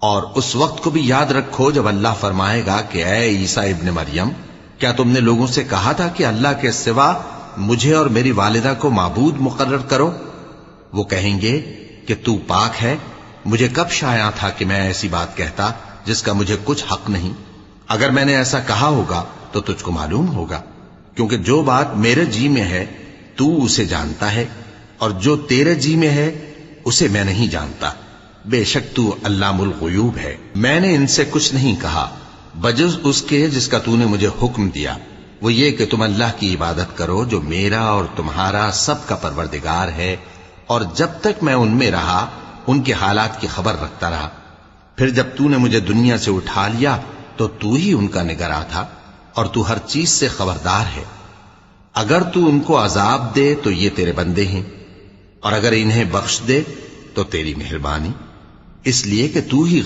اور اس وقت کو بھی یاد رکھو جب اللہ فرمائے گا کہ اے عیسیٰ ابن مریم، کیا تم نے لوگوں سے کہا تھا کہ اللہ کے سوا مجھے اور میری والدہ کو معبود مقرر کرو؟ وہ کہیں گے کہ تو پاک ہے، مجھے کب شایع تھا کہ میں ایسی بات کہتا جس کا مجھے کچھ حق نہیں۔ اگر میں نے ایسا کہا ہوگا تو تجھ کو معلوم ہوگا، کیونکہ جو بات میرے جی میں ہے تو اسے جانتا ہے، اور جو تیرے جی میں ہے اسے میں نہیں جانتا۔ بے شک تو علام الغیوب ہے۔ میں نے ان سے کچھ نہیں کہا بجز اس کے جس کا تو نے مجھے حکم دیا، وہ یہ کہ تم اللہ کی عبادت کرو جو میرا اور تمہارا سب کا پروردگار ہے، اور جب تک میں ان میں رہا ان کے حالات کی خبر رکھتا رہا۔ پھر جب تو نے مجھے دنیا سے اٹھا لیا تو ہی ان کا نگراں تھا، اور تو ہر چیز سے خبردار ہے۔ اگر تو ان کو عذاب دے تو یہ تیرے بندے ہیں، اور اگر انہیں بخش دے تو تیری مہربانی، اس لیے کہ تو ہی